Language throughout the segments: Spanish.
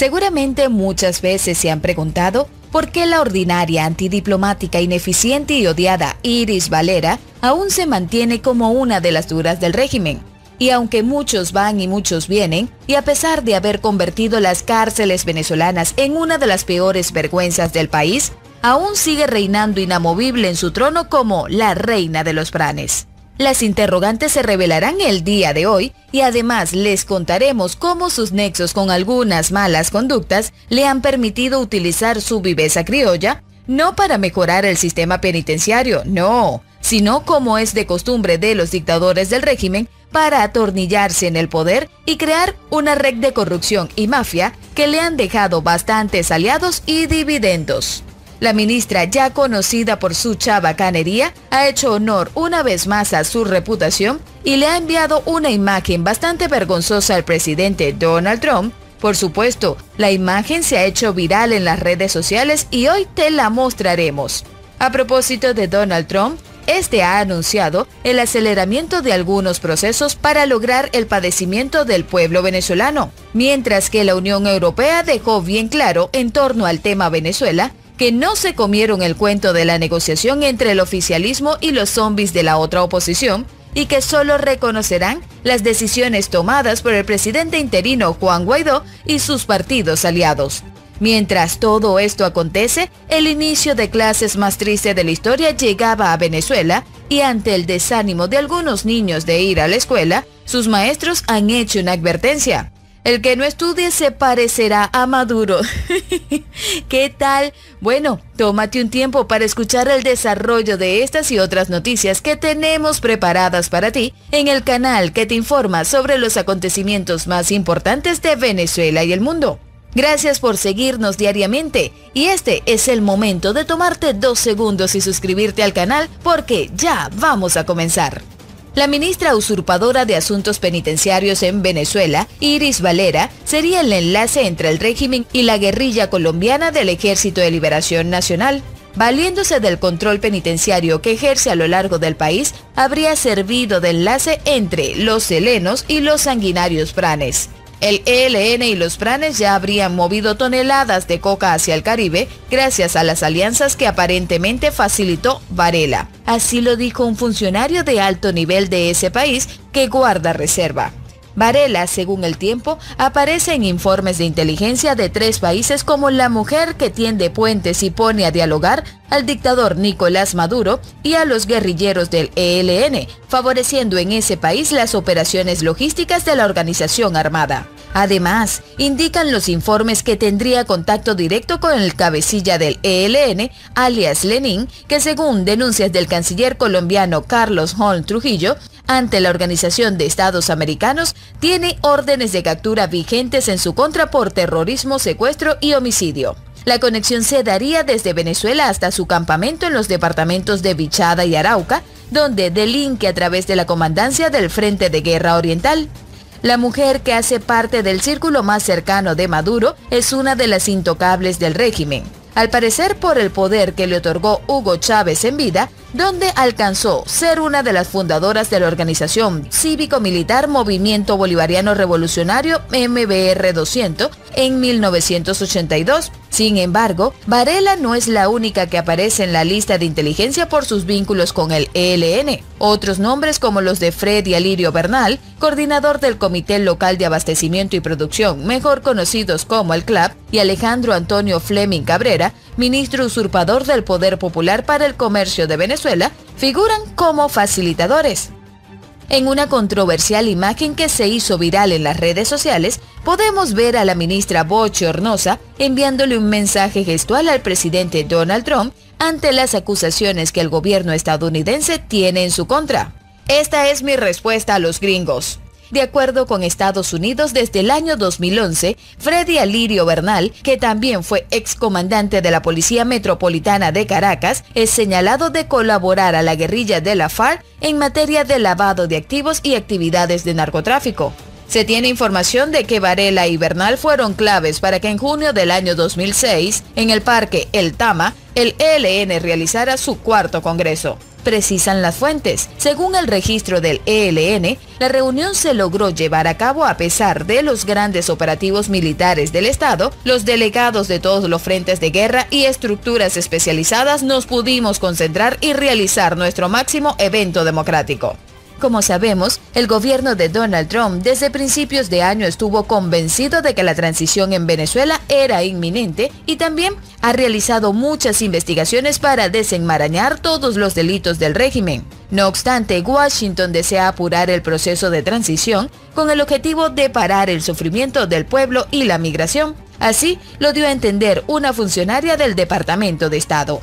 Seguramente muchas veces se han preguntado por qué la ordinaria, antidiplomática, ineficiente y odiada Iris Valera aún se mantiene como una de las duras del régimen. Y aunque muchos van y muchos vienen, y a pesar de haber convertido las cárceles venezolanas en una de las peores vergüenzas del país, aún sigue reinando inamovible en su trono como la reina de los pranes. Las interrogantes se revelarán el día de hoy y además les contaremos cómo sus nexos con algunas malas conductas le han permitido utilizar su viveza criolla, no para mejorar el sistema penitenciario, no, sino como es de costumbre de los dictadores del régimen, para atornillarse en el poder y crear una red de corrupción y mafia que le han dejado bastantes aliados y dividendos. La ministra, ya conocida por su chabacanería, ha hecho honor una vez más a su reputación y le ha enviado una imagen bastante vergonzosa al presidente Donald Trump. Por supuesto, la imagen se ha hecho viral en las redes sociales y hoy te la mostraremos. A propósito de Donald Trump, este ha anunciado el aceleramiento de algunos procesos para lograr el padecimiento del pueblo venezolano, mientras que la Unión Europea dejó bien claro en torno al tema Venezuela que no se comieron el cuento de la negociación entre el oficialismo y los zombies de la otra oposición y que solo reconocerán las decisiones tomadas por el presidente interino Juan Guaidó y sus partidos aliados. Mientras todo esto acontece, el inicio de clases más triste de la historia llegaba a Venezuela y ante el desánimo de algunos niños de ir a la escuela, sus maestros han hecho una advertencia. El que no estudie se parecerá a Maduro. ¿Qué tal? Bueno, tómate un tiempo para escuchar el desarrollo de estas y otras noticias que tenemos preparadas para ti en el canal que te informa sobre los acontecimientos más importantes de Venezuela y el mundo. Gracias por seguirnos diariamente y este es el momento de tomarte 2 segundos y suscribirte al canal porque ya vamos a comenzar. La ministra usurpadora de Asuntos Penitenciarios en Venezuela, Iris Valera, sería el enlace entre el régimen y la guerrilla colombiana del Ejército de Liberación Nacional. Valiéndose del control penitenciario que ejerce a lo largo del país, habría servido de enlace entre los selenos y los sanguinarios pranes. El ELN y los pranes ya habrían movido toneladas de coca hacia el Caribe gracias a las alianzas que aparentemente facilitó Varela. Así lo dijo un funcionario de alto nivel de ese país que guarda reserva. Varela, según El Tiempo, aparece en informes de inteligencia de 3 países como la mujer que tiende puentes y pone a dialogar al dictador Nicolás Maduro y a los guerrilleros del ELN, favoreciendo en ese país las operaciones logísticas de la organización armada. Además, indican los informes que tendría contacto directo con el cabecilla del ELN, alias Lenin, que según denuncias del canciller colombiano Carlos Holm Trujillo, ante la Organización de Estados Americanos, tiene órdenes de captura vigentes en su contra por terrorismo, secuestro y homicidio. La conexión se daría desde Venezuela hasta su campamento en los departamentos de Vichada y Arauca, donde delinque a través de la comandancia del Frente de Guerra Oriental. La mujer que hace parte del círculo más cercano de Maduro es una de las intocables del régimen. Al parecer por el poder que le otorgó Hugo Chávez en vida, donde alcanzó ser una de las fundadoras de la organización cívico-militar Movimiento Bolivariano Revolucionario MBR 200 en 1982. Sin embargo, Varela no es la única que aparece en la lista de inteligencia por sus vínculos con el ELN. Otros nombres como los de Freddy Alirio Bernal, coordinador del Comité Local de Abastecimiento y Producción, mejor conocidos como el CLAP, y Alejandro Antonio Fleming Cabrera, ministro usurpador del Poder Popular para el Comercio de Venezuela, figuran como facilitadores. En una controversial imagen que se hizo viral en las redes sociales, podemos ver a la ministra bochornosa enviándole un mensaje gestual al presidente Donald Trump ante las acusaciones que el gobierno estadounidense tiene en su contra. Esta es mi respuesta a los gringos. De acuerdo con Estados Unidos, desde el año 2011, Freddy Alirio Bernal, que también fue excomandante de la Policía Metropolitana de Caracas, es señalado de colaborar a la guerrilla de la FARC en materia de lavado de activos y actividades de narcotráfico. Se tiene información de que Varela y Bernal fueron claves para que en junio del año 2006, en el Parque El Tama, el ELN realizara su 4º congreso. precisan las fuentes. Según el registro del ELN, la reunión se logró llevar a cabo a pesar de los grandes operativos militares del Estado. Los delegados de todos los frentes de guerra y estructuras especializadas nos pudimos concentrar y realizar nuestro máximo evento democrático. Como sabemos, el gobierno de Donald Trump desde principios de año estuvo convencido de que la transición en Venezuela era inminente y también ha realizado muchas investigaciones para desenmarañar todos los delitos del régimen. No obstante, Washington desea apurar el proceso de transición con el objetivo de parar el sufrimiento del pueblo y la migración. Así lo dio a entender una funcionaria del Departamento de Estado.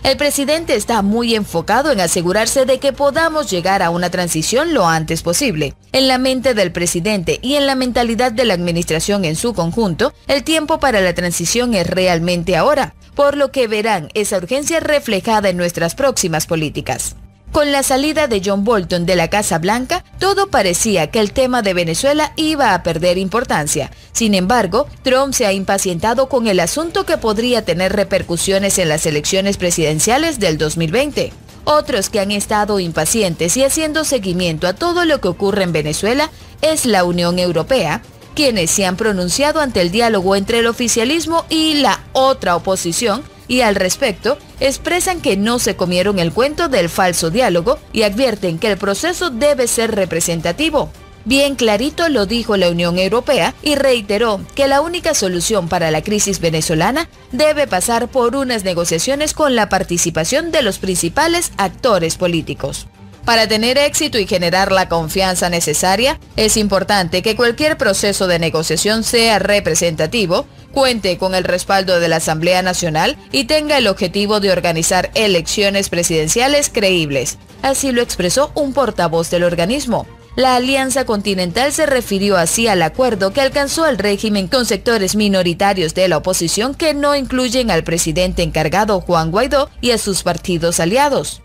El presidente está muy enfocado en asegurarse de que podamos llegar a una transición lo antes posible. En la mente del presidente y en la mentalidad de la administración en su conjunto, el tiempo para la transición es realmente ahora, por lo que verán esa urgencia reflejada en nuestras próximas políticas. Con la salida de John Bolton de la Casa Blanca, todo parecía que el tema de Venezuela iba a perder importancia. Sin embargo, Trump se ha impacientado con el asunto que podría tener repercusiones en las elecciones presidenciales del 2020. Otros que han estado impacientes y haciendo seguimiento a todo lo que ocurre en Venezuela es la Unión Europea, quienes se han pronunciado ante el diálogo entre el oficialismo y la otra oposición, y al respecto expresan que no se comieron el cuento del falso diálogo y advierten que el proceso debe ser representativo. Bien clarito lo dijo la Unión Europea y reiteró que la única solución para la crisis venezolana debe pasar por unas negociaciones con la participación de los principales actores políticos. Para tener éxito y generar la confianza necesaria, es importante que cualquier proceso de negociación sea representativo, cuente con el respaldo de la Asamblea Nacional y tenga el objetivo de organizar elecciones presidenciales creíbles. Así lo expresó un portavoz del organismo. La Alianza Continental se refirió así al acuerdo que alcanzó el régimen con sectores minoritarios de la oposición que no incluyen al presidente encargado Juan Guaidó y a sus partidos aliados.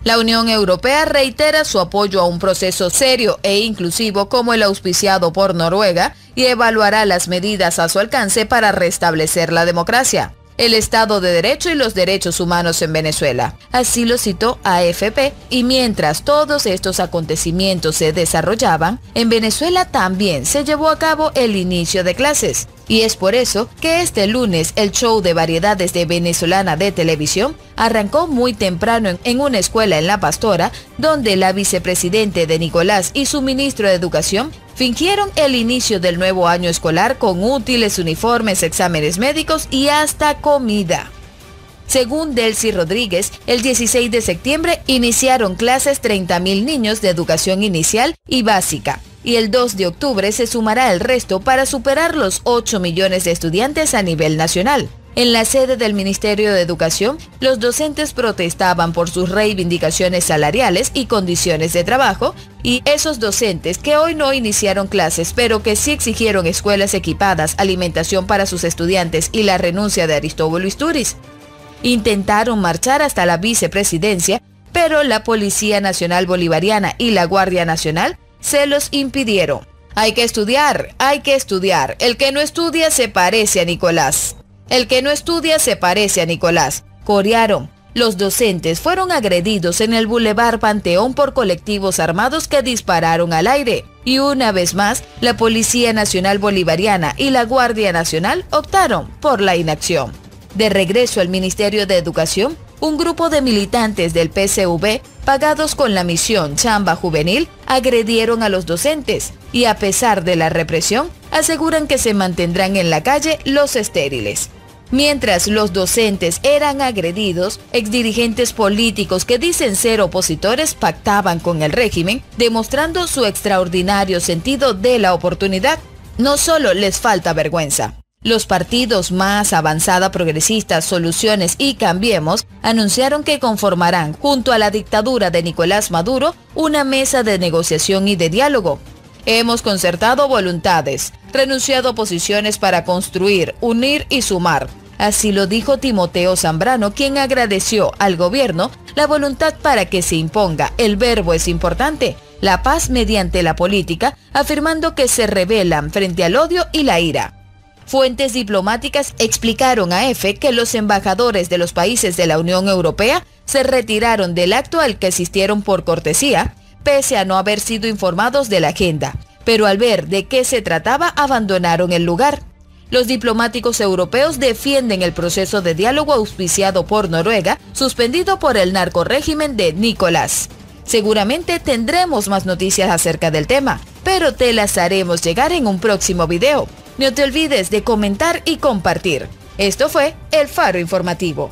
La Unión Europea reitera su apoyo a un proceso serio e inclusivo como el auspiciado por Noruega y evaluará las medidas a su alcance para restablecer la democracia, el Estado de Derecho y los derechos humanos en Venezuela. Así lo citó AFP, y mientras todos estos acontecimientos se desarrollaban, en Venezuela también se llevó a cabo el inicio de clases. Y es por eso que este lunes el show de variedades de Venezolana de Televisión arrancó muy temprano en una escuela en La Pastora, donde la vicepresidente de Nicolás y su ministro de Educación fingieron el inicio del nuevo año escolar con útiles, uniformes, exámenes médicos y hasta comida. Según Delcy Rodríguez, el 16 de septiembre iniciaron clases 30.000 niños de educación inicial y básica, y el 2 de octubre se sumará el resto para superar los 8 millones de estudiantes a nivel nacional. En la sede del Ministerio de Educación, los docentes protestaban por sus reivindicaciones salariales y condiciones de trabajo, y esos docentes que hoy no iniciaron clases, pero que sí exigieron escuelas equipadas, alimentación para sus estudiantes y la renuncia de Aristóbulo Istúriz. Intentaron marchar hasta la vicepresidencia, pero la Policía Nacional Bolivariana y la Guardia Nacional se los impidieron. Hay que estudiar, hay que estudiar. El que no estudia se parece a Nicolás. El que no estudia se parece a Nicolás, corearon. Los docentes fueron agredidos en el Boulevard Panteón por colectivos armados que dispararon al aire. Y una vez más, la Policía Nacional Bolivariana y la Guardia Nacional optaron por la inacción. De regreso al Ministerio de Educación, un grupo de militantes del PCV, pagados con la misión Chamba Juvenil, agredieron a los docentes y, a pesar de la represión, aseguran que se mantendrán en la calle los estériles. Mientras los docentes eran agredidos, exdirigentes políticos que dicen ser opositores pactaban con el régimen, demostrando su extraordinario sentido de la oportunidad. No solo les falta vergüenza. Los partidos Más Avanzada Progresistas, Soluciones y Cambiemos anunciaron que conformarán, junto a la dictadura de Nicolás Maduro, una mesa de negociación y de diálogo. Hemos concertado voluntades, renunciado a posiciones para construir, unir y sumar. Así lo dijo Timoteo Zambrano, quien agradeció al gobierno la voluntad para que se imponga, el verbo es importante, la paz mediante la política, afirmando que se rebelan frente al odio y la ira. Fuentes diplomáticas explicaron a EFE que los embajadores de los países de la Unión Europea se retiraron del acto al que asistieron por cortesía, pese a no haber sido informados de la agenda, pero al ver de qué se trataba abandonaron el lugar. Los diplomáticos europeos defienden el proceso de diálogo auspiciado por Noruega, suspendido por el narcorrégimen de Nicolás. Seguramente tendremos más noticias acerca del tema, pero te las haremos llegar en un próximo video. No te olvides de comentar y compartir. Esto fue El Faro Informativo.